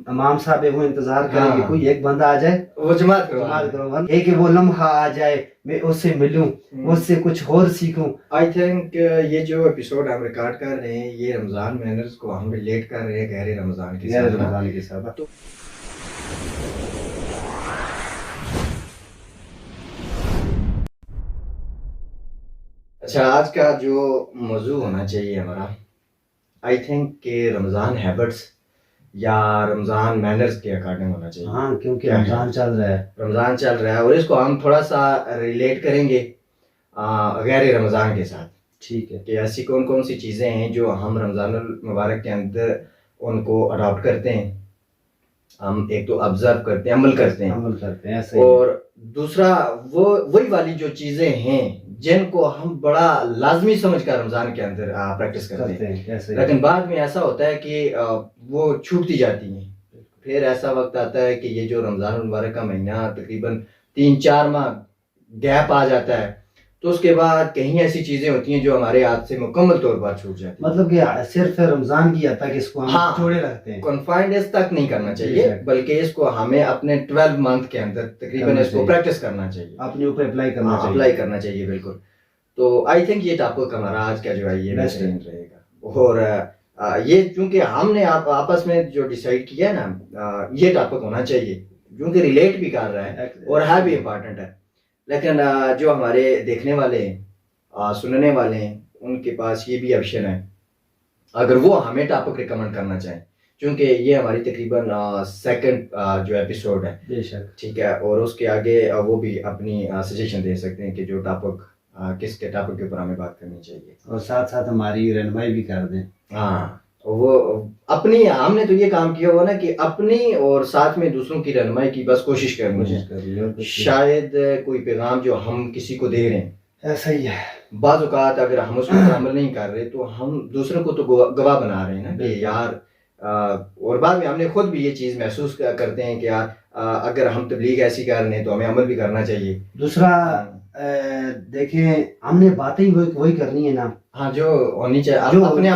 امام صاحب ہے وہ انتظار کریں گے کوئی ایک بندہ آ جائے وہ جماعت کرو ایک وہ لمحہ آ جائے میں اس سے ملوں اس سے کچھ اور سیکھوں. آئی تھنک یہ جو ایپیسوڈ ہم ریکارڈ کر رہے ہیں یہ رمضان مینرز کو ہم ریلیٹ کر رہے ہیں گہرے رمضان کے ساتھ. رمضان کے ساتھ اچھا آج کا جو موضوع ہونا چاہیے ہمارا آئی تھنک کہ رمضان ہیبٹس یا رمضان مینرز کے اکارڈنگ ہونا چاہیے. ہاں کیونکہ رمضان چل رہا ہے اور اس کو ہم تھوڑا سا ریلیٹ کریں گے غیر رمضان کے ساتھ. ٹھیک ہے کہ ایسی کون کون سی چیزیں ہیں جو ہم رمضان المبارک کے اندر ان کو اڈاپٹ کرتے ہیں. ہم ایک تو آبزرو کرتے ہیں عمل کرتے ہیں اور دوسرا وہی والی جو چیزیں ہیں جن کو ہم بڑا لازمی سمجھ کر رمضان کے اندر پریکٹس کرتے ہیں لیکن بعد میں ایسا ہوتا ہے کہ وہ چھوٹتی جاتی ہیں. پھر ایسا وقت آتا ہے کہ یہ جو رمضان المبارک کا مہینہ تقریباً 3-4 ماہ گیپ آ جاتا ہے تو اس کے بعد کہیں ایسی چیزیں ہوتی ہیں جو ہمارے ہاتھ سے مکمل طور پر چھوٹ جاتی ہیں. مطلب کہ صرف رمضان کی حد تک اس کو ہم چھوڑے رکھتے ہیں. کنفائنڈ اس تک نہیں کرنا چاہیے بلکہ اس کو ہمیں اپنے 12 منتھ کے اندر تقریباً اس کو پریکٹس کرنا چاہیے اپنے اوپر اپلائی کرنا چاہیے. بالکل. تو آئی تھنک یہ ٹاپک ہمارا آج کا جو ہے یہ بہترین رہے گا. اور یہ چونکہ ہم نے آپس میں جو ڈیسائیڈ کیا ہے نا یہ ٹاپک ہونا چاہیے کیونکہ ریلیٹ بھی کر رہا ہے اور ہے بھی امپورٹنٹ ہے. لیکن جو ہمارے دیکھنے والے ہیں سننے والے ہیں ان کے پاس یہ بھی آپشن ہے اگر وہ ہمیں ٹاپک ریکمنڈ کرنا چاہیں چونکہ یہ ہماری تقریباً سیکنڈ جو ایپیسوڈ ہے. بے شک. ٹھیک ہے. اور اس کے آگے وہ بھی اپنی سجیشن دے سکتے ہیں کہ جو ٹاپک کس کے ٹاپک کے اوپر ہمیں بات کرنی چاہیے اور ساتھ ساتھ ہماری رہنمائی بھی کر دیں. ہاں وہ اپنی ہم نے تو یہ کام کیا ہوا نا کہ اپنی اور ساتھ میں دوسروں کی رہنمائی کی بس کوشش کرنی ہے. شاید کوئی پیغام جو ہم کسی کو دے رہے ہیں ایسا ہی ہے بعض اوقات اگر ہم اس پر عمل نہیں کر رہے تو ہم دوسروں کو تو گواہ بنا رہے ہیں نا کہ یار اور بعد میں ہم نے خود بھی یہ چیز محسوس کرتے ہیں کہ یار اگر ہم تبلیغ ایسی کر رہے ہیں تو ہمیں عمل بھی کرنا چاہیے. دوسرا دیکھیں ہم نے باتیں وہی کرنی ہے نا ہاں جو ہونی چاہیے جو اپنے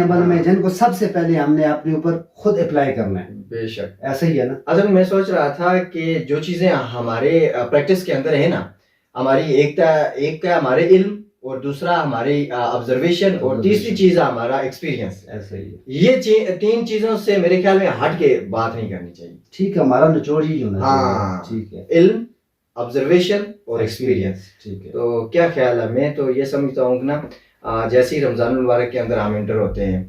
عمل میں جن کو سب سے پہلے ہم نے اپنے اوپر خود اپلائی کرنا ہے. بے شک ایسا ہی ہے نا. اصل میں سوچ رہا تھا کہ جو چیزیں ہمارے پریکٹس کے اندر ہے نا ہماری ایک کا ہمارے علم اور دوسرا ہماری آبزرویشن اور تیسری چیز ہمارا ایکسپیرینس. ایسا ہی ہے. یہ 3 چیزوں سے میرے خیال میں ہٹ کے بات نہیں کرنی چاہیے. ٹھیک ہے ہمارا نچوڑ ہی ہونا چاہیے. ٹھیک ہے. علم آبزرویشن اور ایکسپیرینس. ٹھیک ہے. تو کیا خیال ہے میں تو یہ سمجھتا ہوں کہ نا جیسے ہی رمضان المبارک کے اندر ہم انٹر ہوتے ہیں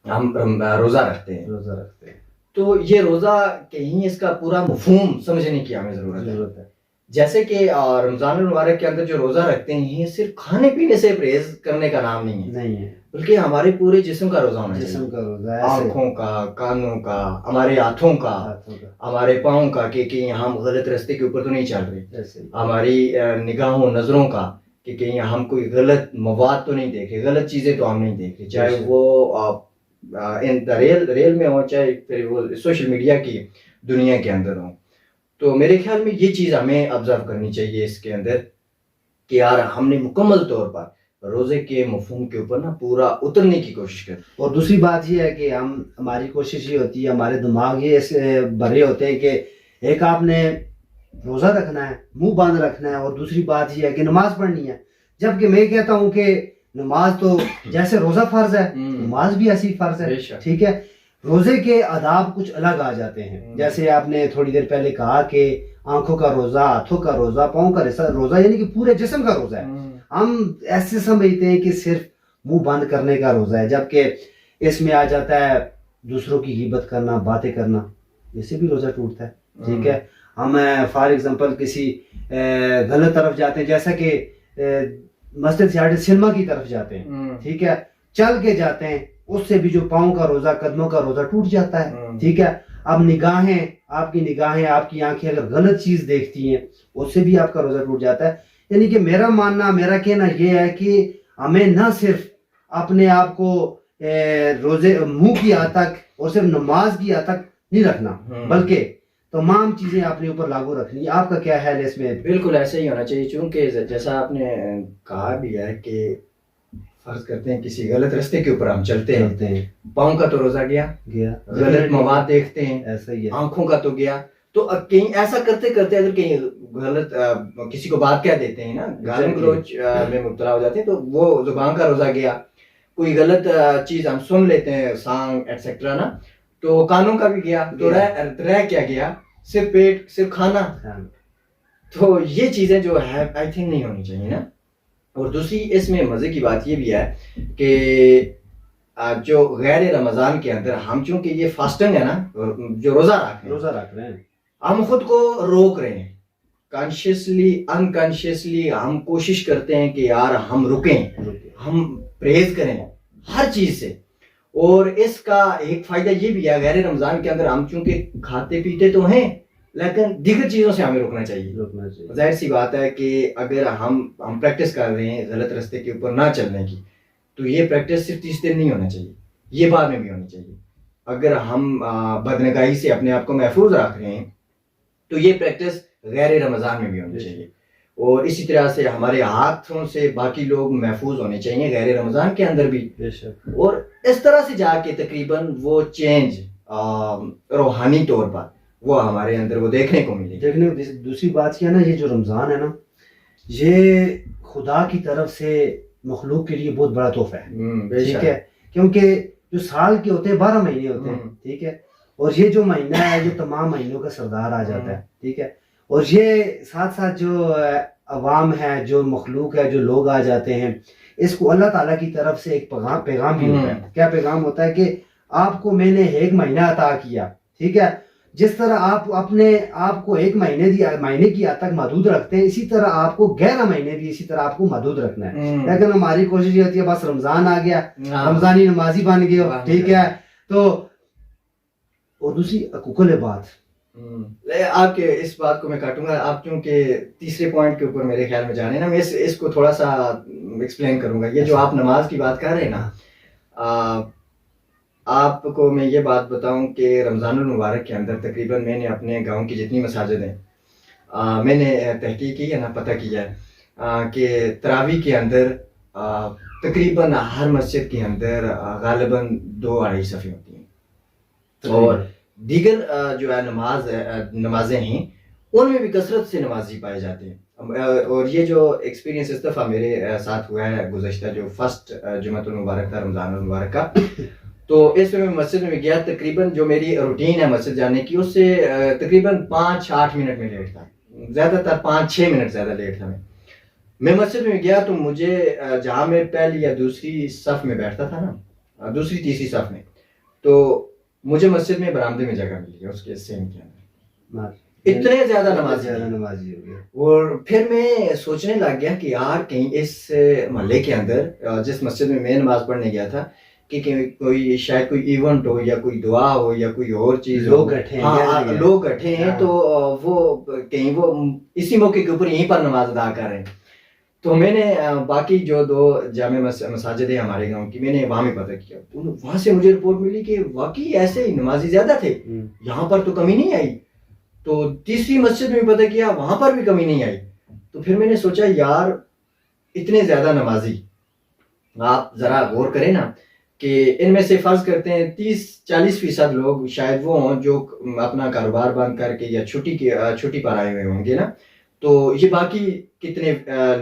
ہم روزہ رکھتے ہیں تو یہ روزہ کہیں اس کا پورا مفہوم سمجھنے کی ہمیں ضرورت ہے. جیسے کہ رمضان المبارک کے اندر جو روزہ رکھتے ہیں یہ صرف کھانے پینے سے پرہیز کرنے کا نام نہیں ہے بلکہ ہمارے پورے جسم کا روزہ ہونا چاہیے. آنکھوں کا کانوں کا ہمارے ہاتھوں کا ہمارے پاؤں کا کہ کہیں ہم غلط راستے کے اوپر تو نہیں چل رہے. ہماری نگاہوں نظروں کا کہ کہیں ہم کوئی غلط مواد تو نہیں دیکھ رہے غلط چیزیں تو ہم نہیں دیکھ رہے چاہے وہ ریل میں ہو چاہے پھر وہ سوشل میڈیا کی دنیا کے اندر ہوں. تو میرے خیال میں یہ چیز ہمیں آبزرو کرنی چاہیے اس کے اندر کہ یار ہم نے مکمل طور پر روزے کے مفہوم کے اوپر نا پورا اترنے کی کوشش کریں. اور دوسری بات یہ ہے کہ ہماری کوشش یہ ہوتی ہے ہمارے دماغ یہ ایسے بھرے ہوتے ہیں کہ ایک آپ نے روزہ رکھنا ہے منہ باندھ رکھنا ہے اور دوسری بات یہ ہے کہ نماز پڑھنی ہے. جبکہ میں کہتا ہوں کہ نماز تو جیسے روزہ فرض ہے نماز بھی ایسی فرض ہے. ٹھیک ہے. روزے کے آداب کچھ الگ آ جاتے ہیں جیسے آپ نے تھوڑی دیر پہلے کہا کہ آنکھوں کا روزہ ہاتھوں کا روزہ پاؤں کا روزہ یعنی کہ پورے جسم کا روزہ ہے. ہم ایسے سمجھتے ہیں کہ صرف منہ بند کرنے کا روزہ ہے جبکہ اس میں آ جاتا ہے دوسروں کی غیبت کرنا باتیں کرنا اس سے بھی روزہ ٹوٹتا ہے. ٹھیک ہے. ہم فار ایگزامپل کسی غلط طرف جاتے ہیں جیسا کہ مسجد سے ہٹ سنیما کی طرف جاتے ہیں. ٹھیک ہے. چل کے جاتے ہیں اس سے بھی جو پاؤں کا روزہ قدموں کا روزہ ٹوٹ جاتا ہے. ٹھیک ہے. اب نگاہیں آپ کی آنکھیں اگر غلط چیز دیکھتی ہیں اس سے بھی آپ کا روزہ ٹوٹ جاتا ہے. یعنی کہ میرا کہنا یہ ہے کہ ہمیں نہ صرف اپنے آپ کو روزے منہ کی حد تک اور صرف نماز کی حد تک نہیں رکھنا بلکہ تمام چیزیں اپنے اوپر لاگو رکھنی. آپ کا کیا خیال ہے اس میں؟ بالکل ایسا ہی ہونا چاہیے چونکہ جیسا آپ نے کہا بھی ہے کہ فرض کرتے ہیں کسی غلط راستے کے اوپر ہم چلتے ہیں، ہیں پاؤں کا تو روزہ گیا، غلط مواد دیکھتے ہیں، ایسا ہی ہے، آنکھوں کا تو گیا، تو کہیں ایسا کرتے کرتے اگر کہیں غلط کسی کو بات کہہ دیتے ہیں نا، گالی گلوچ میں مبتلا ہو جاتے ہیں، تو وہ زبان کا روزہ گیا. کوئی غلط چیز ہم سن لیتے ہیں، سانگ ایٹسیکٹرا نا، تو کانوں کا بھی گیا. تو رہ کیا گیا؟ صرف پیٹ، صرف کھانا. تو یہ چیزیں جو ہے آئی تھنک نہیں ہونی چاہیے نا. اور دوسری اس میں مزے کی بات یہ بھی ہے کہ جو غیر رمضان کے اندر ہم چونکہ یہ فاسٹنگ ہے نا، جو روزہ رکھ رہے ہیں، ہم خود کو روک رہے ہیں. کانشیسلی انکانشیسلی ہم کوشش کرتے ہیں کہ یار ہم رکیں، ہم پرہیز کریں ہر چیز سے. اور اس کا ایک فائدہ یہ بھی ہے، غیر رمضان کے اندر ہم چونکہ کھاتے پیتے تو ہیں لیکن دیگر چیزوں سے ہمیں روکنا چاہیے. ظاہر سی بات ہے کہ اگر ہم پریکٹس کر رہے ہیں غلط راستے کے اوپر نہ چلنے کی، تو یہ پریکٹس صرف 30 دن نہیں ہونا چاہیے، یہ بعد میں بھی ہونی چاہیے. اگر ہم بدنگاہی سے اپنے آپ کو محفوظ رکھ رہے ہیں تو یہ پریکٹس غیر رمضان میں بھی ہونی چاہیے. اور اسی طرح سے ہمارے ہاتھوں سے باقی لوگ محفوظ ہونے چاہیے غیر رمضان کے اندر بھی. اور اس طرح سے جا کے تقریباً وہ چینج روحانی طور پر وہ ہمارے اندر وہ دیکھنے کو ملے. دوسری بات یہ ہے نا، یہ جو رمضان ہے نا، یہ خدا کی طرف سے مخلوق کے لیے بہت بڑا تحفہ ہے. ٹھیک ہے، کیونکہ جو سال کے ہوتے ہیں 12 مہینے ہوتے ہیں. ٹھیک ہے، اور یہ جو مہینہ ہے یہ تمام مہینوں کا سردار آ جاتا ہے. ٹھیک ہے، اور یہ ساتھ ساتھ جو عوام ہے، جو مخلوق ہے، جو لوگ آ جاتے ہیں، اس کو اللہ تعالیٰ کی طرف سے ایک پیغام بھی ہوتا ہے. کیا پیغام ہوتا ہے کہ آپ کو میں نے ایک مہینہ عطا کیا. ٹھیک ہے، جس طرح آپ اپنے آپ کو ایک مہینے کی حد تک محدود رکھتے ہیں، اسی طرح آپ کو 11 مہینے بھی اسی طرح آپ کو محدود رکھنا ہے. لیکن ہماری کوشش یہ ہوتی ہے بس رمضان آ گیا، رمضانی نمازی بن گئے. ٹھیک ہے، تو اور دوسری حقوق العباد. آپ کے اس بات کو میں کاٹوں گا، آپ کیونکہ تیسرے پوائنٹ کے اوپر میرے خیال میں جانے نا، میں اس کو تھوڑا سا ایکسپلین کروں گا. یہ جو آپ نماز کی بات کر رہے ہیں نا، آپ کو میں یہ بات بتاؤں کہ رمضان المبارک کے اندر تقریباً میں نے اپنے گاؤں کی جتنی مساجد ہیں، میں نے تحقیق کی ہے نا، پتہ کیا ہے کہ تراویح کے اندر تقریباً ہر مسجد کے اندر غالباً 2-2.5 صفیں ہوتی ہیں. اور دیگر جو ہے نمازیں ہیں ان میں بھی کثرت سے نمازی پائے جاتے ہیں. اور یہ جو ایکسپیرینس اس دفعہ میرے ساتھ ہوا ہے گزشتہ جو فرسٹ جمعۃ المبارک تھا رمضان المبارک کا، تو اس میں مسجد میں گیا. تقریباً جو میری روٹین ہے مسجد جانے کی، اس سے تقریباً 5-8 منٹ میں لیٹ تھا، زیادہ تر 5-6 منٹ زیادہ لیٹ تھا. میں مسجد میں گیا تو مجھے جہاں میں پہلی یا دوسری صف میں بیٹھتا تھا نا، دوسری تیسری صف میں، تو مجھے مسجد میں برآمدے میں جگہ ملی ہے اس کے سین کے اندر. اتنے زیادہ نمازی ہو گئے. اور پھر میں سوچنے لگ گیا کہ یار کہیں اس محلے کے اندر جس مسجد میں میں نماز پڑھنے گیا تھا کہ کوئی شاید کوئی ایونٹ ہو یا کوئی دعا ہو یا کوئی اور چیز، لوگ اکٹھے ہیں تو وہ کہیں وہ اسی موقع کے اوپر یہیں پر نماز ادا کر رہے ہیں. تو میں نے باقی جو 2 جامع مساجد ہیں ہمارے گاؤں کی، میں نے وہاں میں پتہ کیا. وہاں سے مجھے رپورٹ ملی کہ واقعی ایسے ہی نمازی زیادہ تھے، یہاں پر تو کمی نہیں آئی. تو تیسری مسجد میں پتہ کیا وہاں پر بھی کمی نہیں آئی. تو پھر میں نے سوچا یار اتنے زیادہ نمازی، آپ ذرا غور کریں نا کہ ان میں سے فرض کرتے ہیں 30-40% لوگ شاید وہ ہوں جو اپنا کاروبار بند کر کے یا چھٹی پر آئے ہوئے ہوں گے نا. تو یہ باقی کتنے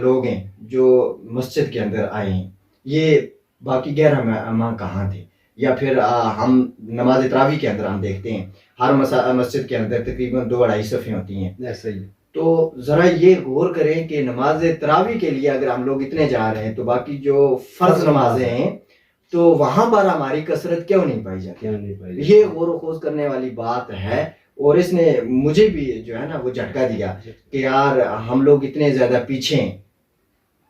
لوگ ہیں جو مسجد کے اندر آئے ہیں، یہ باقی 11 ماہ کہاں تھے؟ یا پھر ہم نماز تراویح کے اندر ہم دیکھتے ہیں ہر مسجد کے اندر تقریباً 2-2.5 صفیں ہوتی ہیں. ایسا ہی. تو ذرا یہ غور کریں کہ نماز تراویح کے لیے اگر ہم لوگ اتنے جا رہے ہیں تو باقی جو فرض نمازیں ہیں تو وہاں پر ہماری کثرت کیوں نہیں پائی جاتی؟ یہ غور و خوض کرنے والی بات ہے. اور اس نے مجھے بھی جو ہے نا وہ جھٹکا دیا کہ یار ہم لوگ اتنے زیادہ پیچھے ہیں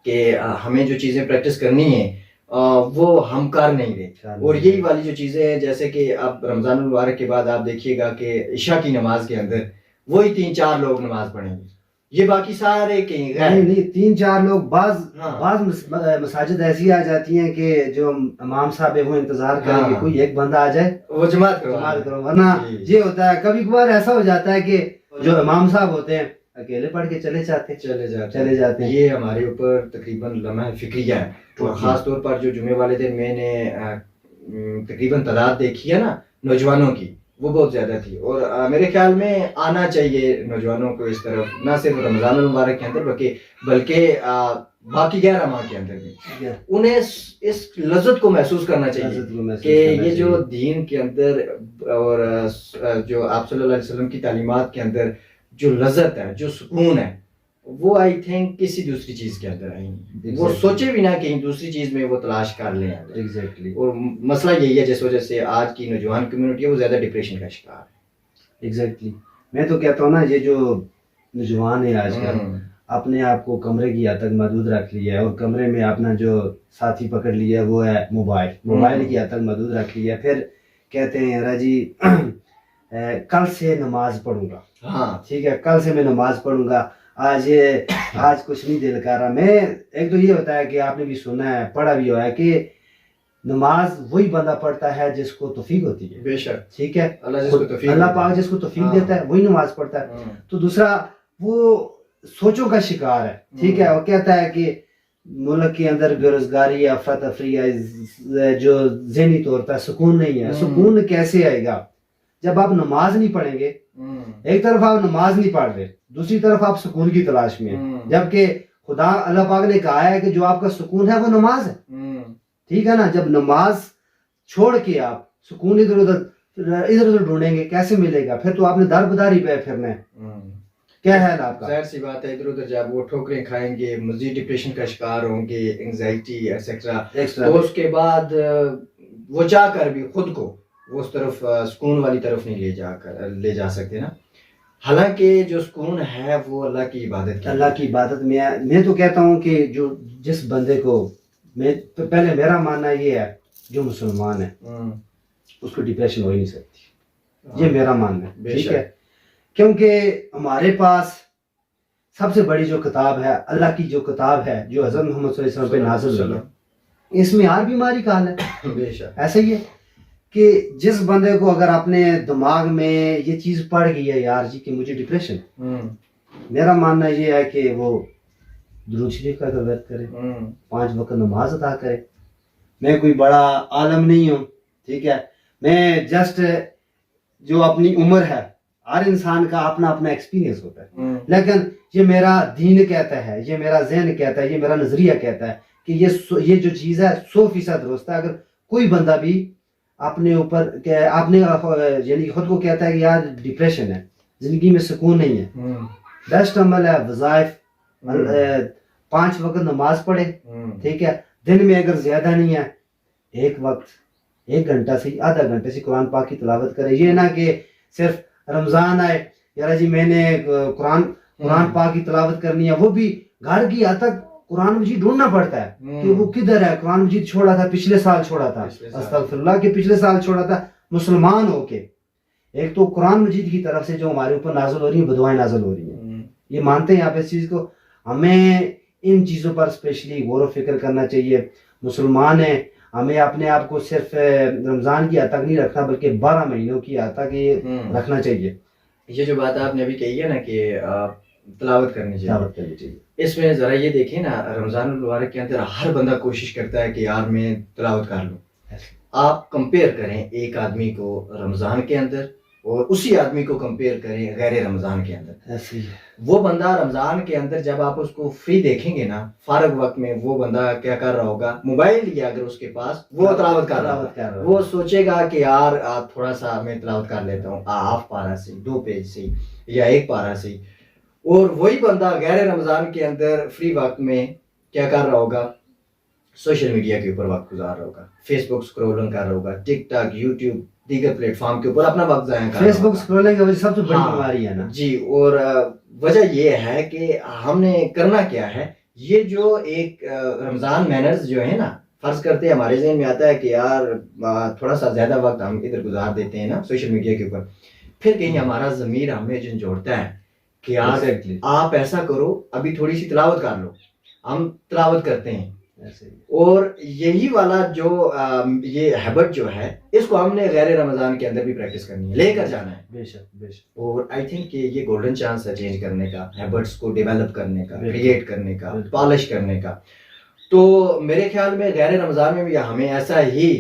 کہ ہمیں جو چیزیں پریکٹس کرنی ہیں وہ ہم کر نہیں رہے. اور یہی والی جو چیزیں ہیں، جیسے کہ اب رمضان المبارک کے بعد آپ دیکھیے گا کہ عشاء کی نماز کے اندر وہی 3-4 لوگ نماز پڑھیں گے، یہ باقی سارے کہیں نہیں 3-4 لوگ. بعض مساجد ایسی آ جاتی ہیں کہ جو امام صاحب وہ انتظار کریں کہ کوئی ایک بندہ آ جائے وہ جماعت کرو. ورنہ یہ ہوتا ہے کبھی کبھار ایسا ہو جاتا ہے کہ جو امام صاحب ہوتے ہیں اکیلے پڑھ کے چلے جاتے چلے جاتے ہیں. یہ ہمارے اوپر تقریباً لمحہ فکریہ ہے. اور خاص طور پر جو جمعے والے دن میں نے تقریباً تعداد دیکھی ہے نا نوجوانوں کی, وہ بہت زیادہ تھی. اور میرے خیال میں آنا چاہیے نوجوانوں کو اس طرف, نہ صرف رمضان المبارک کے اندر بلکہ باقی 11 ماہ کے اندر بھی انہیں اس لذت کو محسوس کرنا چاہیے کہ یہ جو دین کے اندر اور جو آپ صلی اللہ علیہ وسلم کی تعلیمات کے اندر جو لذت ہے, جو سکون ہے, وہ آئی تھنک کسی دوسری چیز کے اندر آئی نہیں. وہ سوچے بھی نہ کہیں دوسری چیز میں وہ تلاش کر لیں. ایگزیکٹلی. اور مسئلہ یہی ہے جس وجہ سے آج کی نوجوان کمیونٹی ہے وہ زیادہ ڈپریشن کا شکار ہے. ایگزیکٹلی. میں تو کہتا ہوں نا, یہ جو نوجوان ہے آج کل اپنے آپ کو کمرے کی حد تک محدود رکھ لیا ہے, اور کمرے میں اپنا جو ساتھی پکڑ لیا ہے وہ ہے موبائل کی حد تک محدود رکھ لیا ہے. پھر کہتے ہیں راجی کل سے نماز پڑھوں گا. ہاں ٹھیک ہے, کل سے میں نماز پڑھوں گا, آج کچھ نہیں دل کر رہا. میں ایک تو یہ ہوتا ہے کہ آپ نے بھی سنا ہے, پڑھا بھی ہوا ہے کہ نماز وہی بندہ پڑھتا ہے جس کو توفیق ہوتی ہے. بے شک. ٹھیک ہے, اللہ پاک جس کو توفیق دیتا ہے وہی نماز پڑھتا ہے. تو دوسرا وہ سوچوں کا شکار ہے. ٹھیک ہے, وہ کہتا ہے کہ ملک کے اندر بے روزگاری, افراتفری ہے, جو ذہنی طور پر سکون نہیں ہے. سکون کیسے آئے گا جب آپ نماز نہیں پڑھیں گے؟ ایک طرف آپ نماز نہیں پڑھ رہے, دوسری طرف آپ سکون کی تلاش میں ہیں, جبکہ خدا اللہ پاک نے کہا ہے کہ جو آپ کا سکون ہے وہ نماز ہے. ٹھیک ہے نا, جب نماز چھوڑ کے آپ سکون ادھر ادھر ڈھونڈیں گے کیسے ملے گا؟ پھر تو آپ نے دار بداری پہ پھرنا ہے. کیا ہے آپ کا؟ ظاہر سی بات ہے, ادھر ادھر جب وہ ٹھوکریں کھائیں گے, مزید ڈپریشن کا شکار ہوں گے, انگزائٹی ایٹسیکٹرا, تو اس کے بعد وہ چاہ کر بھی خود کو وہ اس طرف سکون والی طرف نہیں لے جا سکتے نا. حالانکہ جو سکون ہے وہ اللہ کی عبادت میں تو کہتا ہوں کہ جو جس بندے کو, پہلے میرا ماننا یہ ہے جو مسلمان ہے اس کو ڈپریشن ہو ہی نہیں سکتی. یہ میرا ماننا ہے. ٹھیک ہے, کیونکہ ہمارے پاس سب سے بڑی جو کتاب ہے, اللہ کی جو کتاب ہے, جو حضرت محمد صلی اللہ علیہ وسلم پہ نازل ہوئی ہے, اس میں ہر بیماری کا حل ہے. ایسا ہی ہے کہ جس بندے کو اگر اپنے دماغ میں یہ چیز پڑ گئی ہے یار جی کہ مجھے ڈپریشن, میرا ماننا یہ ہے کہ وہ درود شریف کا ورد کرے, 5 وقت نماز ادا کرے. میں کوئی بڑا عالم نہیں ہوں, ٹھیک ہے, میں جسٹ جو اپنی عمر ہے, ہر انسان کا اپنا اپنا ایکسپیرینس ہوتا ہے, لیکن یہ میرا دین کہتا ہے, یہ میرا ذہن کہتا ہے, یہ میرا نظریہ کہتا ہے کہ یہ جو چیز ہے 100% درست ہے. اگر کوئی بندہ بھی اپنے اوپر اپنے یعنی خود کو کہتا ہے کہ یار ڈپریشن ہے, زندگی میں سکون نہیں ہے, بیسٹ عمل ہے وظائف, 5 وقت نماز پڑھے. ٹھیک ہے, دن میں اگر زیادہ نہیں ہے, ایک وقت 1 گھنٹہ سے آدھا گھنٹے سے قرآن پاک کی تلاوت کرے. یہ نہ کہ صرف رمضان آئے یار جی میں نے قرآن پاک کی تلاوت کرنی ہے, وہ بھی گھر کی حد تک قرآن مجید ڈھونڈنا پڑتا ہے کہ وہ کدھر ہے. قرآن مجید چھوڑا تھا پچھلے سال, چھوڑا تھا استغفر اللہ کہ پچھلے سال چھوڑا تھا. مسلمان ہو کے ایک تو قرآن مجید کی طرف سے جو ہمارے اوپر نازل ہو رہی ہیں بدوائیں نازل ہو رہی ہیں, یہ مانتے ہیں آپ اس چیز کو. ہمیں ان چیزوں پر اسپیشلی غور و فکر کرنا چاہیے. مسلمان ہیں, ہمیں اپنے آپ کو صرف رمضان کی حد تک نہیں رکھنا بلکہ 12 مہینوں کی حد تک یہ رکھنا چاہیے. یہ جو بات آپ نے ابھی کہی ہے نا کہ تلاوت کرنی چاہیے, اس میں ذرا یہ دیکھیں نا, رمضان المبارک کے اندر ہر بندہ کوشش کرتا ہے کہ یار میں تلاوت کر لوں. آپ کمپیئر کریں ایک آدمی کو رمضان کے اندر اور اسی آدمی کو کمپیئر کریں غیر رمضان کے اندر. وہ بندہ رمضان کے اندر جب آپ اس کو فری دیکھیں گے نا, فارغ وقت میں وہ بندہ کیا کر رہا ہوگا, موبائل لیا اگر اس کے پاس, وہ تلاوت کر رہا ہوگا. وہ سوچے گا کہ یار تھوڑا سا میں تلاوت کر لیتا ہوں, ہاف پارہ سے, 2 پیج سے یا 1 پارہ سے. اور وہی بندہ غیر رمضان کے اندر فری وقت میں کیا کر رہا ہوگا, سوشل میڈیا کے اوپر وقت گزار رہا ہوگا, فیس بک اسکرولنگ کر رہا ہوگا, ٹک ٹاک, یوٹیوب, دیگر پلیٹ فارم کے اوپر اپنا وقت ضائع کر رہا ہوگا. فیس بک اسکرولنگ کی وجہ سب سے بڑی بیماری ہے نا جی. اور وجہ یہ ہے کہ ہم نے کرنا کیا ہے, یہ جو ایک رمضان مینرز جو ہے نا, فرض کرتے ہیں ہمارے ذہن میں آتا ہے کہ یار تھوڑا سا زیادہ وقت ہم ادھر گزار دیتے ہیں نا سوشل میڈیا کے اوپر, پھر کہیں ہمارا ضمیر ہمیں جھنجھوڑتا ہے کہ یار آپ ایسا کرو, ابھی تھوڑی سی تلاوت کر لو. ہم تلاوت کرتے ہیں, ایسے ہی اور یہی والا جو یہ ہیبٹ جو ہے اس کو ہم نے غیر رمضان کے اندر بھی پریکٹس کرنی ہے، لے کر جانا ہے. بے شک بے شک. اور آئی تھنک کہ یہ گولڈن چانس ہے چینج کرنے کا، ہیبٹس کو ڈیولپ کرنے کا، بالکل. کریٹ کرنے کا، بالکل. پالش کرنے کا. تو میرے خیال میں غیر رمضان میں بھی ہمیں ایسا ہی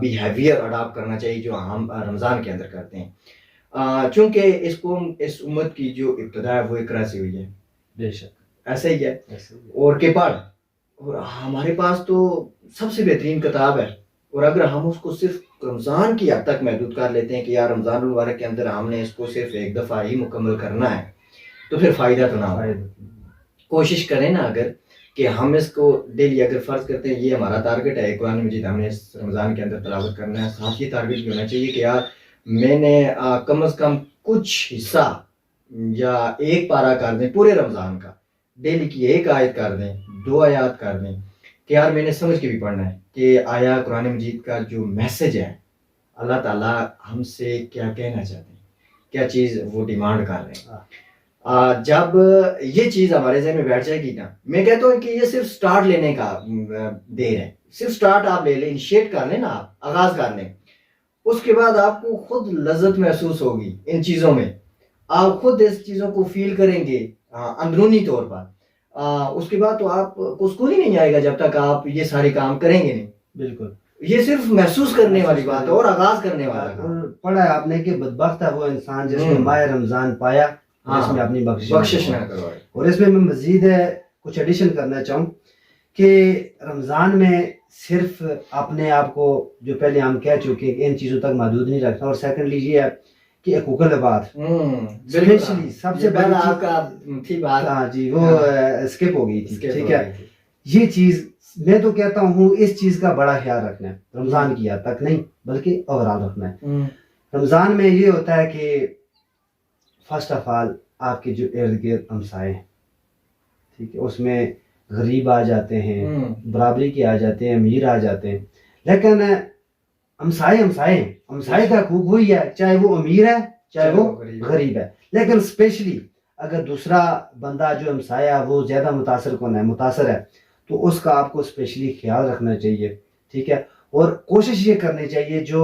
بیہیویئر اڈاپٹ کرنا چاہیے جو ہم رمضان کے اندر کرتے ہیں. چونکہ اس امت کی جو ابتدا ہے وہ اقرا سے ہوئی ہے. بے شک ایسا ہی ہے. ایسے ہی. اور کہ پڑھ، اور ہمارے پاس تو سب سے بہترین کتاب ہے، اور اگر ہم اس کو صرف رمضان کی حد تک محدود کر لیتے ہیں کہ یار رمضان المبارک کے اندر ہم نے اس کو صرف ایک دفعہ ہی مکمل کرنا ہے، تو پھر فائدہ تو نہ ہو. کوشش کریں نا اگر کہ ہم اس کو ڈیلی اگر فرض کرتے ہیں یہ ہمارا ٹارگٹ ہے قرآن مجید ہم نے اس رمضان کے اندر تلاوت کرنا ہے، ساتھ یہ ٹارگٹ بھی ہونا چاہیے کہ یار میں نے کم از کم کچھ حصہ یا ایک پارہ کر دیں پورے رمضان کا، ڈیلی کی ایک آیت کر دیں، 2 آیات کر دیں، کہ یار میں نے سمجھ کے بھی پڑھنا ہے کہ آیا قرآن مجید کا جو میسج ہے اللہ تعالیٰ ہم سے کیا کہنا چاہتے ہیں، کیا چیز وہ ڈیمانڈ کر رہے ہیں. جب یہ چیز ہمارے ذہن میں بیٹھ جائے گی نا، میں کہتا ہوں کہ یہ صرف سٹارٹ لینے کا دیر ہے، صرف سٹارٹ آپ لے لیں، انیشیٹ کر لیں نا، آپ آغاز کر لیں، اس کے بعد آپ کو خود لذت محسوس ہوگی ان چیزوں میں، آپ خود اس چیزوں کو فیل کریں گے اندرونی طور پر. اس کے بعد تو آپ کو سکون ہی نہیں آئے گا جب تک آپ یہ سارے کام کریں گے نہیں. بالکل. یہ صرف محسوس کرنے والی بات ہے اور آغاز کرنے والا کام. پڑھا ہے آپ نے کہ بدبخت ہے وہ انسان جس نے ماہ رمضان پایا اس میں اپنی بخشش نہ کرو. اور اس میں مزید کچھ ایڈیشن کرنا چاہوں کہ رمضان میں صرف اپنے آپ کو جو پہلے ہم کہہ چکے کہ ان چیزوں تک محدود نہیں رکھنا، اور سیکنڈلی یہ ہے کہ حقوق العباد اسپیشلی سب سے بڑی آپ کا تھی بات. ہاں جی وہ اسکپ ہو گئی تھی. ٹھیک ہے، یہ چیز میں تو کہتا ہوں اس چیز کا بڑا خیال رکھنا ہے، رمضان کی حد تک نہیں بلکہ اوور آل رکھنا ہے. رمضان میں یہ ہوتا ہے کہ فرسٹ آف آل آپ کے جو ارد گرد ہمسائے ہیں، ٹھیک ہے، اس میں غریب آ جاتے ہیں، برابری کے آ جاتے ہیں، امیر آ جاتے ہیں، لیکن ہمسائے کا حقوق وہی ہے چاہے وہ امیر ہے چاہے وہ غریب ہے. لیکن اسپیشلی اگر دوسرا بندہ جو ہمسایہ ہے وہ زیادہ متاثر ہے تو اس کا آپ کو اسپیشلی خیال رکھنا چاہیے. ٹھیک ہے، اور کوشش یہ کرنی چاہیے جو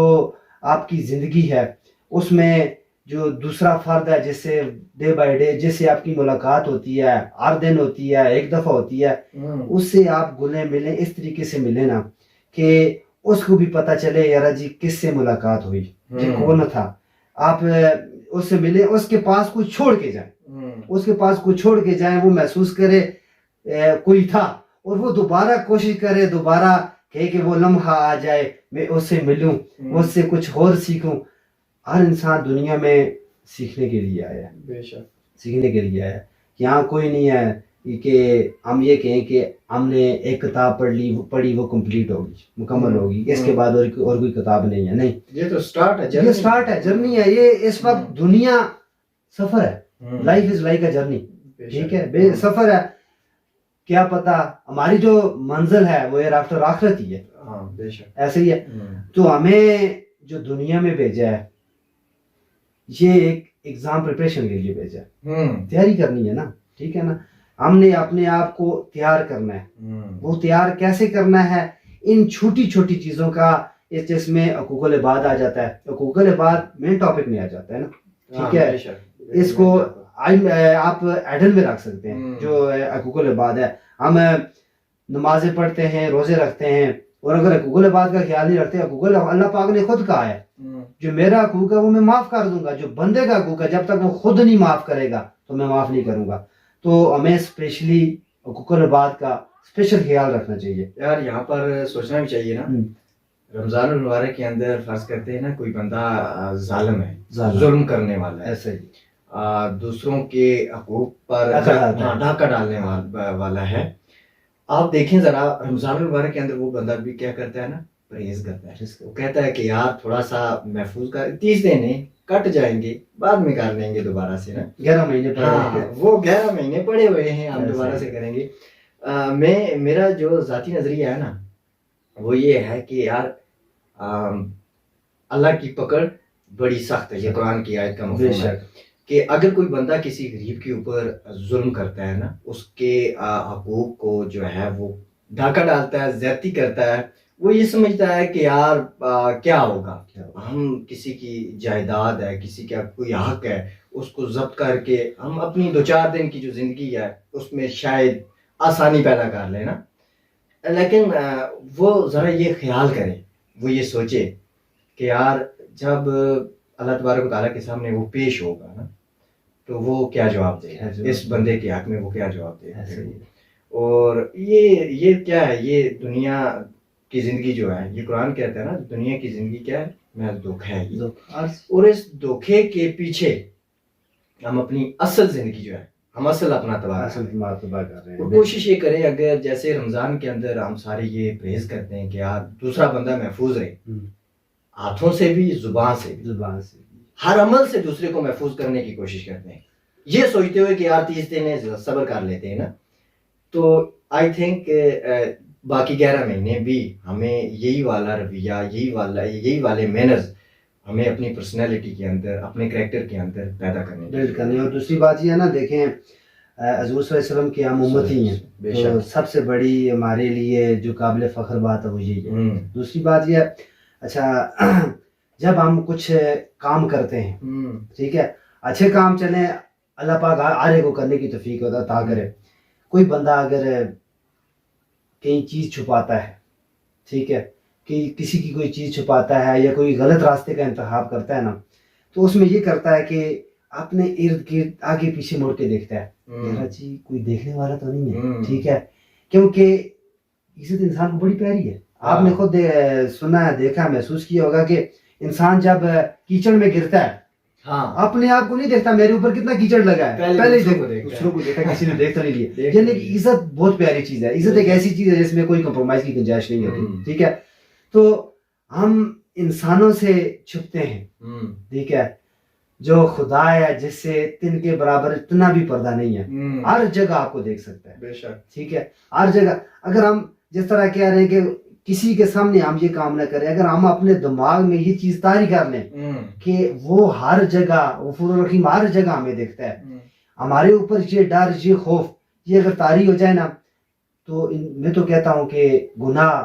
آپ کی زندگی ہے اس میں جو دوسرا فرد ہے جس سے ڈے بائی ڈے جس سے آپ کی ملاقات ہوتی ہے، ہر دن ہوتی ہے، ایک دفعہ ہوتی ہے، اس سے آپ گلیں ملیں، اس طریقے سے ملیں نا کہ اس کو بھی پتہ چلے یار جی کس سے ملاقات ہوئی، جی کون تھا. آپ اس سے ملیں، اس کے پاس کچھ چھوڑ کے جائیں، وہ محسوس کرے کوئی تھا، اور وہ دوبارہ کوشش کرے، دوبارہ کہے کہ وہ لمحہ آ جائے، میں اس سے ملوں، اس سے کچھ اور سیکھوں. ہر انسان دنیا میں سیکھنے کے لیے آیا ہے، بے شک سیکھنے کے لیے آیا ہے. یہاں کوئی نہیں ہے کہ ہم یہ کہیں کہ ہم نے ایک کتاب پڑھی وہ کمپلیٹ ہوگی، مکمل ہوگی، اس کے بعد اور کوئی کتاب نہیں ہے. نہیں، یہ تو سٹارٹ ہے، یہ سٹارٹ ہے، جرنی ہے. یہ اس وقت دنیا سفر ہے، life is like a journey. ٹھیک ہے، سفر ہے. کیا پتا ہماری جو منزل ہے وہ آفٹر آخرت ہی ہے. بے شک ایسے ہی ہے. تو ہمیں جو دنیا میں بھیجا ہے یہ ایک ایگزام پریپریشن کے لیے بھیجا ہے، تیاری کرنی ہے نا. ٹھیک ہے نا، ہم نے اپنے آپ کو تیار کرنا ہے. وہ تیار کیسے کرنا ہے؟ ان چھوٹی چھوٹی چیزوں کا، جس میں حقوق العباد آ جاتا ہے. حقوق العباد مین ٹاپک میں آ جاتا ہے نا. ٹھیک ہے، اس کو آپ ایڈل میں رکھ سکتے ہیں جو حقوق العباد ہے. ہم نمازیں پڑھتے ہیں، روزے رکھتے ہیں، اور اگر حقوق العباد کا خیال نہیں رکھتے، حقوق اللہ پاک نے خود کہا ہے جو میرا حقوق ہے وہ میں معاف کر دوں گا، جو بندے کا حقوق ہے جب تک وہ خود نہیں معاف کرے گا تو میں معاف نہیں کروں گا. تو ہمیں اسپیشلی حقوق العباد کا اسپیشل خیال رکھنا چاہیے. یار یہاں پر سوچنا بھی چاہیے نا، رمضان المبارک کے اندر فرض کرتے ہیں نا کوئی بندہ ظالم ہے، ظلم کرنے والا ہے، ایسے ہی دوسروں کے حقوق پر ڈاکہ ڈالنے والا ہے. آپ دیکھیں ذرا رمضان المبارک کے اندر وہ بندہ بھی کیا کرتا ہے نا، پرہیز کرتا ہے. وہ کہتا ہے کہ یار تھوڑا سا محفوظ کر، 30 دن کٹ جائیں گے بعد میں کر لیں گے دوبارہ سے نا. 11 مہینے وہ 11 مہینے پڑے ہوئے ہیں، ہم دوبارہ سے کریں گے. میرا جو ذاتی نظریہ ہے نا وہ یہ ہے کہ یار اللہ کی پکڑ بڑی سخت ہے. یہ قرآن کی آیت کا مفہوم ہے کہ اگر کوئی بندہ کسی غریب کے اوپر ظلم کرتا ہے نا، اس کے حقوق کو جو ہے وہ ڈھاکہ ڈالتا ہے, زیادتی کرتا ہے, وہ یہ سمجھتا ہے کہ یار کیا ہوگا, ہم کسی کی جائیداد ہے, کسی کا کوئی حق ہے, اس کو ضبط کر کے ہم اپنی 2-4 دن کی جو زندگی ہے اس میں شاید آسانی پیدا کر لیں نا. لیکن وہ ذرا یہ خیال کرے, وہ یہ سوچے کہ یار جب اللہ تبارک و تعالیٰ کے سامنے وہ پیش ہوگا نا, تو وہ کیا جواب دے گا اس بندے کے حق میں, وہ کیا جواب دے گا. اور یہ کیا ہے, یہ دنیا کی زندگی جو ہے, یہ قرآن کہتا ہے نا دنیا کی زندگی کیا ہے, محض دھوکہ ہے. اور اس دھوکے کے پیچھے ہم اپنی اصل زندگی جو ہے, ہم اصل اپنا تباہ کر رہے ہیں. اور کوشش یہ کریں, اگر جیسے رمضان کے اندر ہم سارے یہ پرہیز کرتے ہیں کہ یار دوسرا بندہ محفوظ رہے, ہاتھوں سے بھی, زبان سے بھی, ہر عمل سے دوسرے کو محفوظ کرنے کی کوشش کرتے ہیں, یہ سوچتے ہوئے کہ یار 30 دن صبر کر لیتے ہیں نا, تو آئی تھنک باقی 11 مہینے بھی ہمیں یہی والا رویہ, یہی والے مینرز ہمیں اپنی پرسنالٹی کے اندر, اپنے کریکٹر کے اندر پیدا کرنے. اور دوسری بات یہ ہے نا, دیکھیں حضور صلی اللہ علیہ وسلم کی ہم امت ہی ہیں, تو سب سے بڑی ہمارے لیے جو قابل فخر بات ہے وہ یہی ہے. دوسری بات یہ ہے, اچھا جب ہم کچھ کام کرتے ہیں, ٹھیک ہے, اچھے کام چلیں, اللہ پاک آرے کو کرنے کی توفیق عطا کرے. کوئی بندہ اگر کہیں چیز چھپاتا ہے, ٹھیک ہے, کہ کسی کی کوئی چیز چھپاتا ہے یا کوئی غلط راستے کا انتخاب کرتا ہے نا, تو اس میں یہ کرتا ہے کہ اپنے ارد گرد آگے پیچھے مڑ کے دیکھتا ہے, میرا جی کوئی دیکھنے والا تو نہیں ہے, ٹھیک ہے, کیونکہ عزت انسان کو بڑی پیاری ہے. آپ نے خود سنا ہے, دیکھا, محسوس کیا ہوگا کہ انسان جب کیچڑ میں گرتا ہے, اپنے آپ کو نہیں دیکھتا میرے اوپر کتنا کیچڑ لگا ہے, پہلے دوسروں کو دیکھا, کسی نے دیکھ تو نہیں لیا. یعنی کہ عزت بہت پیاری چیز ہے. عزت ایک ایسی چیز ہے جس میں کوئی کمپرومائز کی گنجائش نہیں ہوتی, ٹھیک ہے. تو ہم انسانوں سے چھپتے ہیں, ٹھیک ہے, جو خدا ہے جس سے تن کے برابر اتنا بھی پردہ نہیں ہے, ہر جگہ آپ کو دیکھ سکتا ہے, ٹھیک ہے, ہر جگہ. اگر ہم جس طرح کہہ رہے ہیں کہ کسی کے سامنے ہم یہ کام نہ کریں, اگر ہم اپنے دماغ میں یہ چیز طاری کر لیں کہ وہ ہر جگہ, غفور الرحیم ہر جگہ ہمیں دیکھتا ہے, ہمارے اوپر یہ ڈر, یہ خوف, یہ اگر طاری ہو جائے نا, تو میں تو کہتا ہوں کہ گناہ,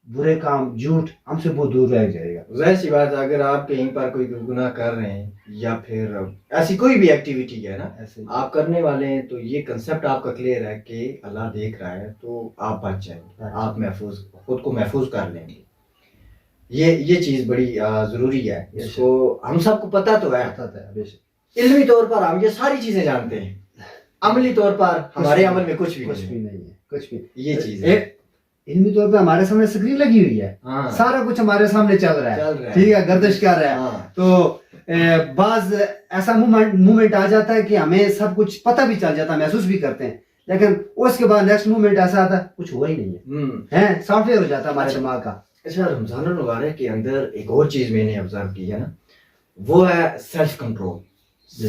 برے کام, جھوٹ ہم سے بہت دور رہ جائے گا. ظاہر سی بات ہے, اگر آپ کہیں پر کوئی گناہ کر رہے ہیں یا پھر ایسی کوئی بھی ایکٹیویٹی ہے نا آپ کرنے والے ہیں, تو یہ کنسپٹ آپ کا کلیئر ہے کہ اللہ دیکھ رہا ہے, تو آپ بچ جائیں گے, آپ خود کو محفوظ کر لیں گے. یہ چیز بڑی ضروری ہے, اس کو ہم سب کو پتہ تو ہے. علمی طور پر ہم یہ ساری چیزیں جانتے ہیں, عملی طور پر ہمارے عمل میں کچھ بھی نہیں ہے, کچھ بھی. یہ چیز ہے علمی طور پہ ہمارے سامنے اسکرین لگی ہوئی ہے, سارا کچھ ہمارے سامنے چل رہا ہے, ٹھیک ہے, گردش کر رہا ہے. تو بعض ایسا مومنٹ آ جاتا ہے کہ ہمیں سب کچھ پتہ بھی چل جاتا ہے, محسوس بھی کرتے ہیں, لیکن اس کے بعد نیکسٹ مومنٹ ایسا آتا ہے کچھ ہوا ہی نہیں ہے, سافٹ ویئر ہو جاتا ہے ہمارے دماغ کا. اچھا, رمضان المبارک کے اندر ایک اور چیز میں نے آبزرو کی ہے نا, وہ ہے سیلف کنٹرول,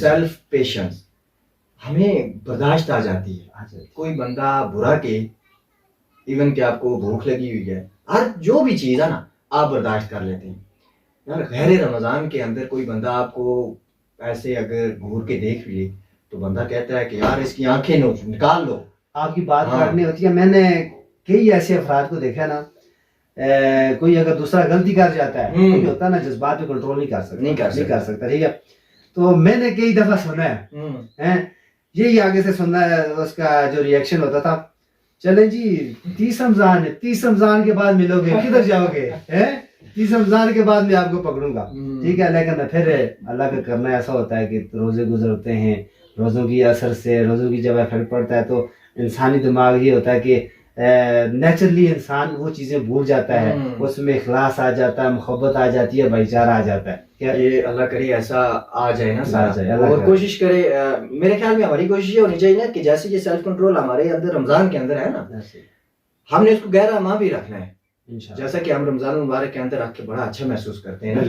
سیلف پیشنس. ہمیں برداشت آ جاتی ہے, کوئی بندہ برا کہ ایون کہ آپ کو بھوک لگی ہوئی ہے, ہر جو بھی چیز ہے نا آپ برداشت کر لیتے ہیں. یار غیر رمضان کے اندر کوئی بندہ آپ کو ایسے اگر گھور کے دیکھ لے تو بندہ کہتا ہے کہ یار اس کی آنکھیں نکال لو. آپ کی بات کرنی ہوتی ہے. میں نے کئی ایسے افراد کو دیکھا نا, کوئی اگر دوسرا غلطی کر جاتا ہے, کوئی ہوتا ہے نا جذبات پہ کنٹرول نہیں کر سکتا, ٹھیک ہے. تو میں نے کئی دفعہ سنا ہے, یہی آگے سے سننا ہے, اس کا جو ری ایکشن ہوتا تھا, چلیں جی 30 رمضان ہے, 30 رمضان کے بعد ملو گے, کدھر جاؤ گے, 30 رمضان کے بعد میں آپ کو پکڑوں گا, ٹھیک ہے. لیکن پھر اللہ کا کرنا ایسا ہوتا ہے کہ روزے گزرتے ہیں, روزوں کی اثر سے, روزوں کی جب افیکٹ پڑتا ہے تو انسانی دماغ یہ ہوتا ہے کہ نیچرلی انسان وہ چیزیں بھول جاتا ہے, اس میں اخلاص آ جاتا ہے, محبت آ جاتی ہے, بھائی چارہ آ جاتا ہے. یہ اللہ کرے ایسا آ جائے نا, اور کوشش کرے. میرے خیال میں ہماری کوشش یہ ہونی چاہیے نا کہ جیسے یہ سیلف کنٹرول ہمارے اندر رمضان کے اندر ہے نا, ہم نے اس کو 11 ماہ بھی رکھنا ہے. جیسا کہ ہم رمضان المبارک کے اندر رکھ کے بڑا اچھا محسوس کرتے ہیں,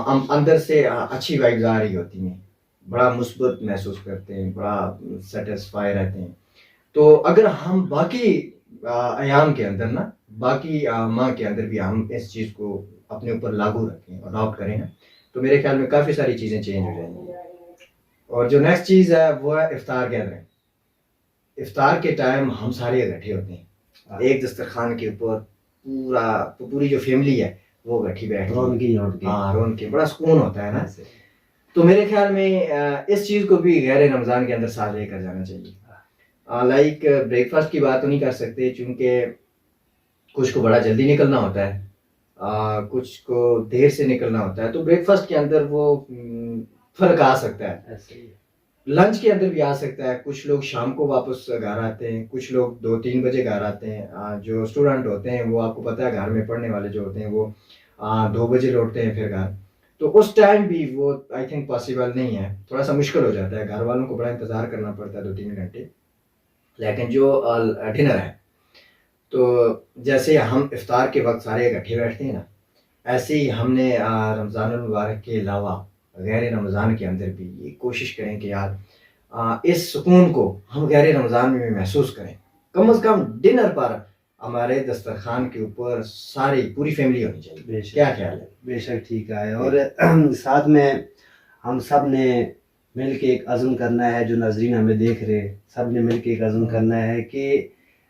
ہم اندر سے اچھی وائبز آ رہی ہوتی ہیں, بڑا مثبت محسوس کرتے ہیں, بڑا سیٹسفائی رہتے ہیں. تو اگر ہم باقی ایام کے اندر نا, باقی ماہ کے اندر بھی ہم اس چیز کو اپنے اوپر لاگو رکھیں, اڈاپٹ کریں نا, تو میرے خیال میں کافی ساری چیزیں چینج ہو جائیں گی. اور جو نیکسٹ چیز ہے وہ ہے افطار گیدرنگ. افطار کے ٹائم ہم سارے اکٹھے ہوتے ہیں, ایک دسترخوان کے اوپر پوری جو فیملی ہے وہ بیٹھی بیٹھی ہاں رون کے بڑا سکون ہوتا ہے نا. تو میرے خیال میں اس چیز کو بھی غیر رمضان کے اندر ساتھ لے کر جانا چاہیے. لائک بریک فاسٹ کی بات تو نہیں کر سکتے چونکہ کچھ کو بڑا جلدی نکلنا ہوتا ہے, کچھ کو دیر سے نکلنا ہوتا ہے, تو بریک فاسٹ کے اندر وہ فرق آ سکتا ہے. لنچ کے اندر بھی آ سکتا ہے. کچھ لوگ شام کو واپس گھر آتے ہیں, کچھ لوگ 2-3 بجے گھر آتے ہیں. جو اسٹوڈنٹ ہوتے ہیں وہ آپ کو پتہ ہے گھر میں پڑھنے والے جو ہوتے ہیں وہ 2 بجے لوٹتے ہیں پھر گھر. تو اس ٹائم بھی وہ آئی تھنک پاسبل نہیں ہے, تھوڑا سا مشکل ہو جاتا ہے, گھر والوں کو بڑا انتظار کرنا پڑتا ہے 2-3 گھنٹے. لیکن جو ڈنر ہے تو جیسے ہم افطار کے وقت سارے اکٹھے بیٹھتے ہیں نا, ایسے ہی ہم نے رمضان المبارک کے علاوہ غیر رمضان کے اندر بھی یہ کوشش کریں کہ یار اس سکون کو ہم غیر رمضان میں بھی محسوس کریں. کم از کم ڈنر پر ہمارے دسترخوان کے اوپر ساری پوری فیملی ہونی چاہیے. کیا خیال ہے؟ بے شک ٹھیک ہے. اور ساتھ میں ہم سب نے مل کے ایک عزم کرنا ہے, جو ناظرین ہمیں دیکھ رہے سب نے مل کے ایک عزم کرنا ہے کہ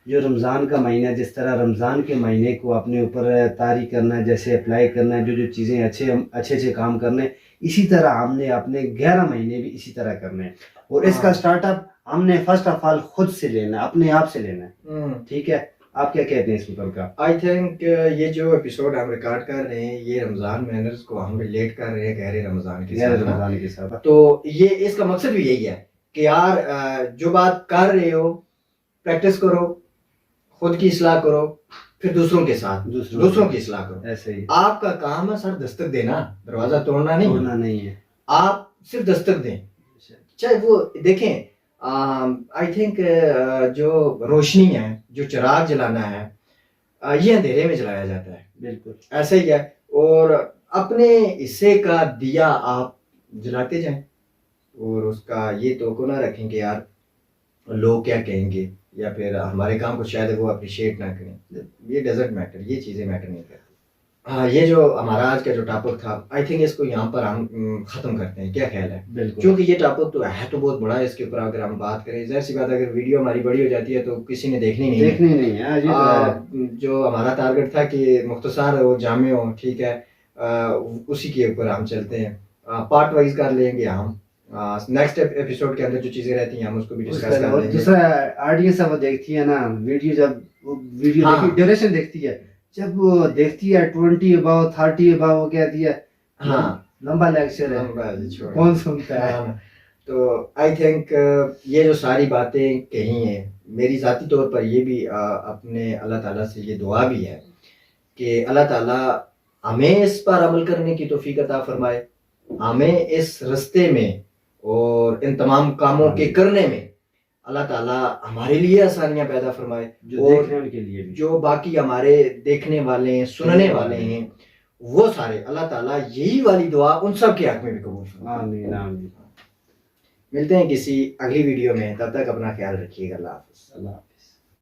جو رمضان کا مہینہ, جس طرح رمضان کے مہینے کو اپنے اوپر طاری کرنا ہے, جیسے اپلائی کرنا ہے, جو چیزیں اچھے کام کرنے, اسی طرح ہم نے اپنے 11 مہینے بھی اسی طرح کرنے ہیں. اور اس کا سٹارٹ اپ ہم نے فرسٹ آف آل خود سے لینا ہے, اپنے آپ سے لینا ہے. ٹھیک ہے, آپ کیا کہتے ہیں اس مطلب کا؟ آئی تھنک یہ جو ایپیسوڈ ہم ریکارڈ کر رہے ہیں یہ رمضان مینرز کو ہم ریلیٹ کر رہے ہیں غیر رمضان کے ساتھ. تو یہ اس کا مقصد بھی یہی ہے کہ یار جو بات کر رہے ہو پریکٹس کرو, خود کی اصلاح کرو, پھر دوسروں کے ساتھ دوسروں کی اصلاح کرو. ایسے ہی آپ کا کام ہے سر دستک دینا, دروازہ توڑنا نہیں ہے. آپ صرف دستک دیں. چاہے وہ دیکھیں آئی تھنک جو روشنی ہے, جو چراغ جلانا ہے, یہ اندھیرے میں جلایا جاتا ہے. بالکل ایسا ہی ہے. اور اپنے حصے کا دیا آپ جلاتے جائیں, اور اس کا یہ توقع نہ رکھیں کہ یار لوگ کیا کہیں گے یا پھر ہمارے کام کو شاید وہ اپریشیٹ نہ کریں. یہ ڈزنٹ میٹر, یہ چیزیں میٹر نہیں کرتی. ہاں, یہ جو ہمارا آج کا جو ٹاپک تھا آئی تھنک اس کو یہاں پر ہم ختم کرتے ہیں. کیا خیال ہے؟ بالکل, کیونکہ یہ ٹاپک تو ہے تو بہت بڑا ہے. اس کے اوپر اگر ہم بات کریں, ظاہر سی بات اگر ویڈیو ہماری بڑی ہو جاتی ہے تو کسی نے دیکھنی نہیں ہے. جو ہمارا ٹارگٹ تھا کہ مختصر ہو, جامع ہو, ٹھیک ہے, اسی کے اوپر ہم چلتے ہیں. پارٹ وائز کر لیں گے ہم. نیکسٹ ایپیسوڈ کے اندر جو چیزیں رہتی ہیں ہم اس کو بھی ڈسکس کر لیں گے. دوسرا آڈینس وہ دیکھتی ہے نا ویڈیو, جب ویڈیو ڈیوریشن دیکھتی ہے, جب وہ دیکھتی ہے 20 اباؤ 30 اباؤ, وہ کہتی ہے ہاں لمبا لیکچر ہے, کون سنتا ہے. تو آئی تھنک یہ جو ساری باتیں کہی ہیں, میری ذاتی طور پر یہ بھی اپنے اللہ تعالیٰ سے یہ دعا بھی ہے کہ اللہ تعالیٰ ہمیں اس پر عمل کرنے کی توفیق عطا فرمائے, ہمیں اس رستے میں اور ان تمام کاموں کے کرنے میں اللہ تعالیٰ ہمارے لیے آسانیاں پیدا فرمائے, اور جو باقی ہمارے دیکھنے والے ہیں, سننے والے ہیں, وہ سارے اللہ تعالیٰ یہی والی دعا ان سب کے حق میں بھی قبول فرمائے. آمین آمین. ملتے ہیں کسی اگلی ویڈیو میں, تب تک اپنا خیال رکھیے گا. اللہ حافظ.